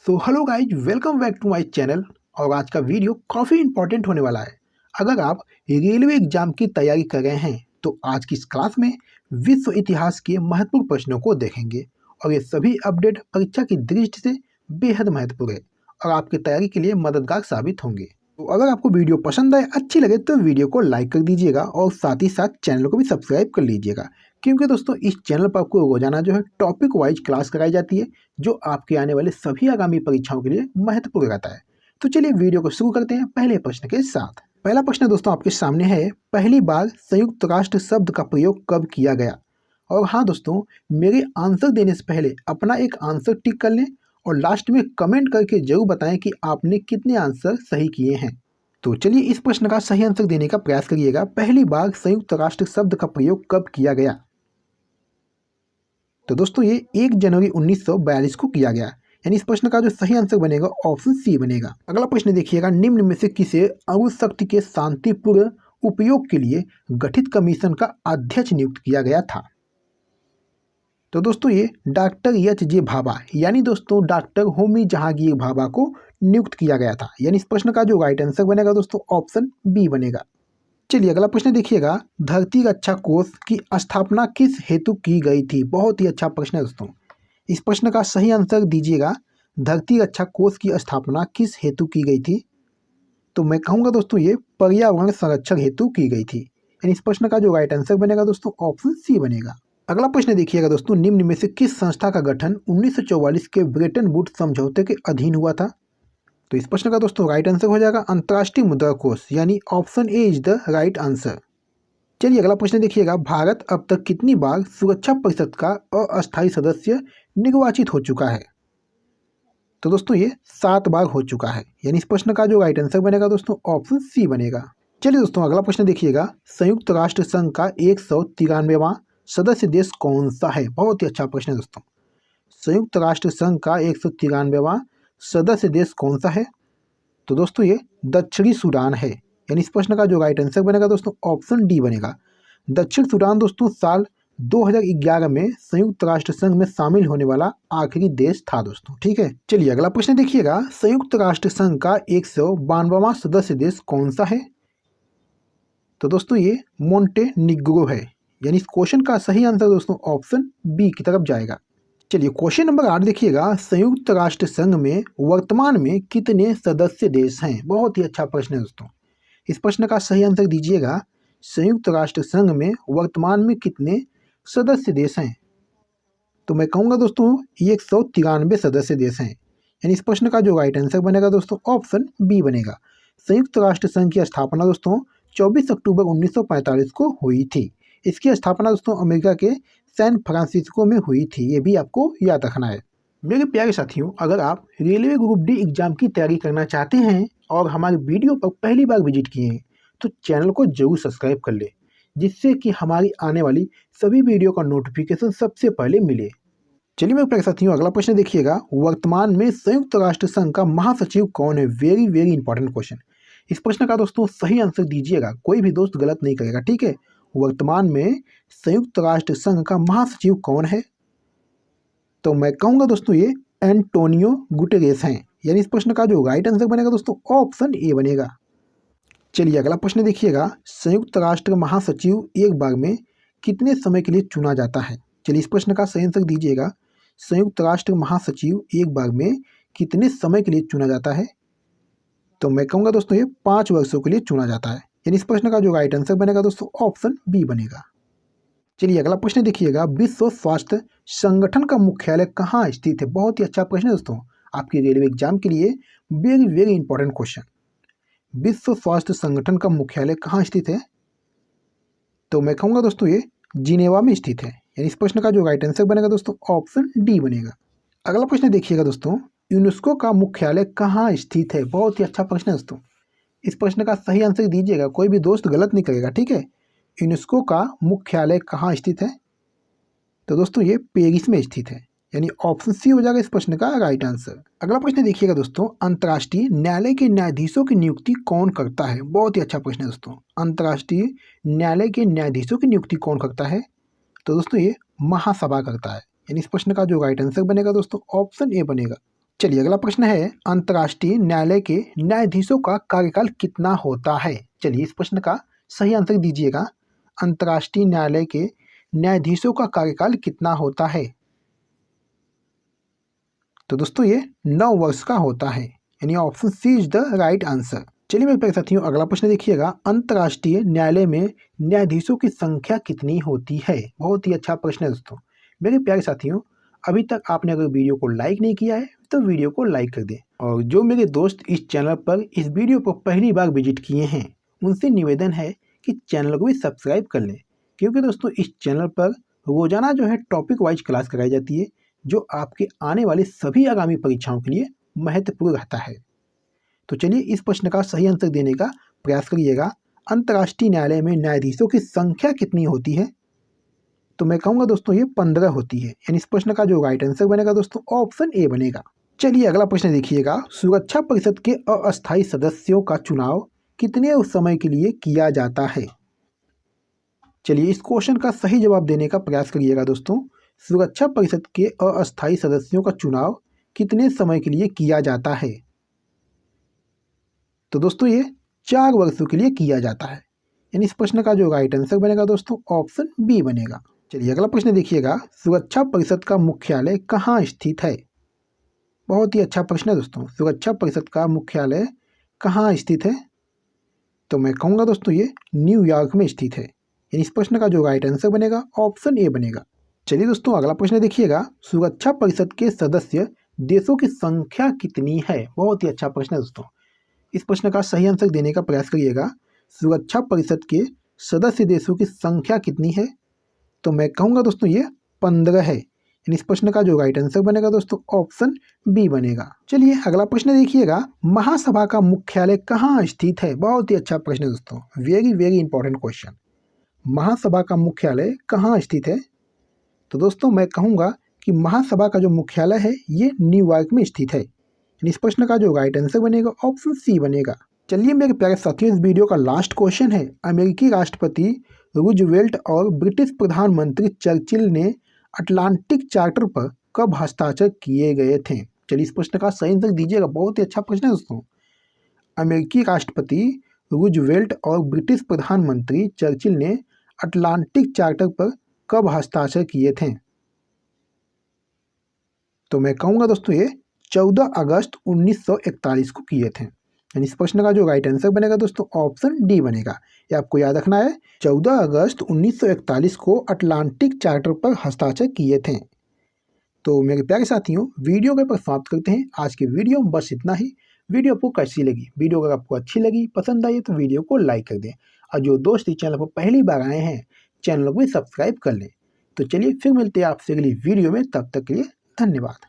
So hello guys, welcome back to my channel. और आज का वीडियो काफ़ी इंपॉर्टेंट होने वाला है। अगर आप रेलवे एग्जाम की तैयारी कर रहे हैं तो आज की इस क्लास में विश्व इतिहास के महत्वपूर्ण प्रश्नों को देखेंगे और ये सभी अपडेट परीक्षा की दृष्टि से बेहद महत्वपूर्ण है और आपकी तैयारी के लिए मददगार साबित होंगे। तो अगर आपको वीडियो पसंद आए, अच्छी लगे तो वीडियो को लाइक कर दीजिएगा और साथ ही साथ चैनल को भी सब्सक्राइब कर लीजिएगा, क्योंकि दोस्तों इस चैनल पर आपको रोजाना जो है टॉपिक वाइज क्लास कराई जाती है जो आपके आने वाले सभी आगामी परीक्षाओं के लिए महत्वपूर्ण रहता है। तो चलिए वीडियो को शुरू करते हैं पहले प्रश्न के साथ। पहला प्रश्न दोस्तों आपके सामने है, पहली बार संयुक्त राष्ट्र शब्द का प्रयोग कब किया गया? और हाँ दोस्तों, मेरे आंसर देने से पहले अपना एक आंसर टिक कर लें और लास्ट में कमेंट करके जरूर बताएं कि आपने कितने आंसर सही किए हैं। तो चलिए इस प्रश्न का सही आंसर देने का प्रयास करिएगा। पहली बार संयुक्त राष्ट्र शब्द का प्रयोग कब किया गया? तो दोस्तों ये 1 जनवरी 1942 को किया गया, यानी इस प्रश्न का जो सही आंसर बनेगा ऑप्शन सी बनेगा। अगला प्रश्न देखिएगा, निम्न में से किसे अणु शक्ति के शांतिपूर्ण उपयोग के लिए गठित कमीशन का अध्यक्ष नियुक्त किया गया था? तो दोस्तों ये डॉक्टर एच.जे. भाभा यानी दोस्तों डॉक्टर होमी जहांगीर भाभा को नियुक्त किया गया था, यानी इस प्रश्न का जो राइट आंसर बनेगा दोस्तों ऑप्शन बी बनेगा। चलिए अगला प्रश्न देखिएगा, धरती रक्षा कोष की स्थापना किस हेतु की गई थी? बहुत ही अच्छा प्रश्न है दोस्तों। इस प्रश्न का सही आंसर दीजिएगा, धरती रक्षा कोष की स्थापना किस हेतु की गई थी? तो मैं कहूँगा दोस्तों ये पर्यावरण संरक्षण हेतु की गई थी, यानी इस प्रश्न का जो राइट आंसर बनेगा दोस्तों ऑप्शन सी बनेगा। अगला प्रश्न देखिएगा दोस्तों, निम्न में से किस संस्था का गठन 1944 के ब्रेटन वुड्स समझौते के अधीन हुआ था? तो इस प्रश्न का दोस्तों राइट आंसर हो जाएगा अंतर्राष्ट्रीय मुद्रा कोष, यानी option A is the right answer. चलिए अगला प्रश्न देखिएगा, भारत अब तक कितनी बार सुरक्षा परिषद का अस्थायी सदस्य निर्वाचित हो चुका है? तो दोस्तों ये 7 बार हो चुका है, यानी इस प्रश्न का जो राइट आंसर बनेगा दोस्तों ऑप्शन सी बनेगा। चलिए दोस्तों अगला प्रश्न देखिएगा, संयुक्त राष्ट्र संघ का 193वां सदस्य देश कौन सा है? बहुत ही अच्छा प्रश्न है दोस्तों। संयुक्त राष्ट्र संघ का 193वां सदस्य देश कौन सा है? तो दोस्तों ये दक्षिणी सूडान है, यानी इस प्रश्न का जो राइट आंसर बनेगा दोस्तों ऑप्शन डी बनेगा। दक्षिण सूडान दोस्तों साल 2011 में संयुक्त राष्ट्र संघ में शामिल होने वाला आखिरी देश था दोस्तों। ठीक है, चलिए अगला प्रश्न देखिएगा, संयुक्त राष्ट्र संघ का 192वां सदस्य देश कौन सा है? तो दोस्तों ये मोंटेनिग्रो है, यानी इस क्वेश्चन का सही आंसर दोस्तों ऑप्शन बी की तरफ जाएगा। चलिए क्वेश्चन नंबर 8 देखिएगा, संयुक्त राष्ट्र संघ में वर्तमान में कितने सदस्य देश हैं? बहुत ही अच्छा प्रश्न है दोस्तों। इस प्रश्न का सही आंसर दीजिएगा, संयुक्त राष्ट्र संघ में वर्तमान में कितने सदस्य देश हैं? तो मैं कहूँगा दोस्तों 193 सदस्य देश हैं, यानी इस प्रश्न का जो राइट आंसर बनेगा दोस्तों ऑप्शन बी बनेगा। संयुक्त राष्ट्र संघ की स्थापना दोस्तों 24 अक्टूबर 1945 को हुई थी। इसकी स्थापना दोस्तों अमेरिका के सैन फ्रांसिस्को में हुई थी, ये भी आपको याद रखना है। मेरे प्यारे साथियों, अगर आप रेलवे ग्रुप डी एग्जाम की तैयारी करना चाहते हैं और हमारे वीडियो पर पहली बार विजिट किए हैं तो चैनल को जरूर सब्सक्राइब कर ले, जिससे कि हमारी आने वाली सभी वीडियो का नोटिफिकेशन सबसे पहले मिले। चलिए मेरे प्यारे साथियों अगला प्रश्न देखिएगा, वर्तमान में संयुक्त राष्ट्र संघ का महासचिव कौन है? Very very important question. इस प्रश्न का दोस्तों सही आंसर दीजिएगा, कोई भी दोस्त गलत नहीं करेगा। ठीक है, वर्तमान में संयुक्त राष्ट्र संघ का महासचिव कौन है? तो मैं कहूंगा दोस्तों ये एंटोनियो गुटेरेस हैं, यानी इस प्रश्न का जो राइट आंसर बनेगा दोस्तों ऑप्शन ए बनेगा। चलिए अगला प्रश्न देखिएगा, संयुक्त राष्ट्र महासचिव एक बार में कितने समय के लिए चुना जाता है? चलिए इस प्रश्न का सही आंसर दीजिएगा, संयुक्त राष्ट्र महासचिव एक बार में कितने समय के लिए चुना जाता है? तो मैं कहूँगा दोस्तों ये 5 वर्षों के लिए चुना जाता है, यानी इस प्रश्न का जो राइट आंसर बनेगा दोस्तों ऑप्शन बी बनेगा। चलिए अगला प्रश्न देखिएगा, विश्व स्वास्थ्य संगठन का मुख्यालय कहाँ स्थित है? बहुत ही अच्छा प्रश्न है दोस्तों, आपके रेलवे एग्जाम के लिए वेरी वेरी इंपॉर्टेंट क्वेश्चन। विश्व स्वास्थ्य संगठन का मुख्यालय कहाँ स्थित है? तो मैं कहूँगा दोस्तों ये जिनेवा में स्थित है, यानी इस प्रश्न का जो राइट आंसर बनेगा दोस्तों ऑप्शन डी बनेगा। अगला प्रश्न देखिएगा दोस्तों, यूनेस्को का मुख्यालय कहाँ स्थित है? बहुत ही अच्छा प्रश्न है दोस्तों। इस प्रश्न का सही आंसर दीजिएगा, कोई भी दोस्त गलत नहीं करेगा। ठीक है, यूनेस्को का मुख्यालय कहाँ स्थित है? तो दोस्तों ये पेरिस में स्थित है, यानी ऑप्शन सी हो जाएगा इस प्रश्न का राइट आंसर। अगला प्रश्न देखिएगा दोस्तों, अंतर्राष्ट्रीय न्यायालय के न्यायाधीशों की नियुक्ति कौन करता है? बहुत ही अच्छा प्रश्न है दोस्तों। अंतर्राष्ट्रीय न्यायालय के न्यायाधीशों की नियुक्ति कौन करता है? तो दोस्तों ये महासभा करता है, यानी इस प्रश्न का जो राइट आंसर बनेगा दोस्तों ऑप्शन ए बनेगा। चलिए अगला प्रश्न है, अंतर्राष्ट्रीय न्यायालय के न्यायाधीशों का कार्यकाल कितना होता है? चलिए इस प्रश्न का सही आंसर दीजिएगा। अंतर्राष्ट्रीय न्यायालय के न्यायाधीशों का कार्यकाल कितना होता है? तो दोस्तों ये 9 वर्ष का होता है, यानी option C is the right answer. चलिए मेरे प्यारे साथियों अगला प्रश्न देखिएगा, अंतर्राष्ट्रीय न्यायालय में न्यायाधीशों की संख्या कितनी होती है? बहुत ही अच्छा प्रश्न है दोस्तों। मेरे प्यारे साथियों, अभी तक आपने अगर वीडियो को लाइक नहीं किया है तो वीडियो को लाइक कर दें, और जो मेरे दोस्त इस चैनल पर इस वीडियो को पहली बार विजिट किए हैं उनसे निवेदन है कि चैनल को भी सब्सक्राइब कर लें, क्योंकि दोस्तों इस चैनल पर रोजाना जो है टॉपिक वाइज क्लास कराई जाती है, जो आपके आने वाले सभी आगामी परीक्षाओं के लिए महत्वपूर्ण रहता है। तो चलिए इस प्रश्न का सही आंसर देने का प्रयास करिएगा। अंतर्राष्ट्रीय न्यायालय में न्यायाधीशों की संख्या कितनी होती है? तो मैं कहूँगा दोस्तों ये 15 होती है, यानी इस प्रश्न का जो राइट आंसर बनेगा दोस्तों ऑप्शन ए बनेगा। चलिए अगला प्रश्न देखिएगा, सुरक्षा परिषद के अस्थायी सदस्यों का चुनाव कितने समय के लिए किया जाता है? चलिए इस क्वेश्चन का सही जवाब देने का प्रयास करिएगा दोस्तों। सुरक्षा परिषद के अस्थायी सदस्यों का चुनाव कितने समय के लिए किया जाता है? तो दोस्तों ये 4 वर्षों के लिए किया जाता है, यानी इस प्रश्न का जो राइट आंसर बनेगा दोस्तों ऑप्शन बी बनेगा। चलिए अगला प्रश्न देखिएगा, सुरक्षा परिषद का मुख्यालय कहाँ स्थित है? बहुत ही अच्छा प्रश्न है दोस्तों। सुरक्षा परिषद का मुख्यालय कहाँ स्थित है? तो मैं कहूँगा दोस्तों ये न्यूयॉर्क में स्थित है, यानी इस प्रश्न का जो राइट आंसर बनेगा ऑप्शन ए बनेगा। चलिए दोस्तों अगला प्रश्न देखिएगा, सुरक्षा परिषद के सदस्य देशों की संख्या कितनी है? बहुत ही अच्छा प्रश्न है दोस्तों। इस प्रश्न का सही आंसर देने का प्रयास करिएगा। सुरक्षा परिषद के सदस्य देशों की संख्या कितनी है? तो मैं कहूँगा दोस्तों ये 15 है, यानी इस प्रश्न का जो राइट आंसर बनेगा दोस्तों ऑप्शन बी बनेगा। चलिए अगला प्रश्न देखिएगा, महासभा का मुख्यालय कहाँ स्थित है? बहुत ही अच्छा प्रश्न है दोस्तों, वेरी वेरी इंपॉर्टेंट क्वेश्चन। महासभा का मुख्यालय कहाँ स्थित है? तो दोस्तों मैं कहूँगा कि महासभा का जो मुख्यालय है ये न्यूयॉर्क में स्थित है, यानी इस प्रश्न का जो राइट आंसर बनेगा ऑप्शन सी बनेगा। चलिए मेरे प्यारे साथियों, इस वीडियो का लास्ट क्वेश्चन है, अमेरिकी राष्ट्रपति रूजवेल्ट और ब्रिटिश प्रधानमंत्री चर्चिल ने अटलांटिक चार्टर पर कब हस्ताक्षर किए गए थे? चलिए इस प्रश्न का सही आंसर दीजिएगा। बहुत ही अच्छा प्रश्न है दोस्तों। अमेरिकी राष्ट्रपति रूजवेल्ट और ब्रिटिश प्रधानमंत्री चर्चिल ने अटलांटिक चार्टर पर कब हस्ताक्षर किए थे? तो मैं कहूँगा दोस्तों ये 14 अगस्त 1941 को किए थे, यानी इस प्रश्न का जो राइट आंसर बनेगा दोस्तों ऑप्शन डी बनेगा। ये आपको याद रखना है, 14 अगस्त 1941 को अटलांटिक चार्टर पर हस्ताक्षर किए थे। तो मेरे प्यारे साथियों, वीडियो के पर समाप्त करते हैं। आज की वीडियो में बस इतना ही। वीडियो आपको कैसी लगी? वीडियो अगर आपको अच्छी लगी, पसंद आई तो वीडियो को लाइक कर दें, और जो दोस्त इस चैनल पर पहली बार आए हैं चैनल को भी सब्सक्राइब कर लें। तो चलिए फिर मिलते हैं आपसे अगली वीडियो में, तब तक के लिए धन्यवाद।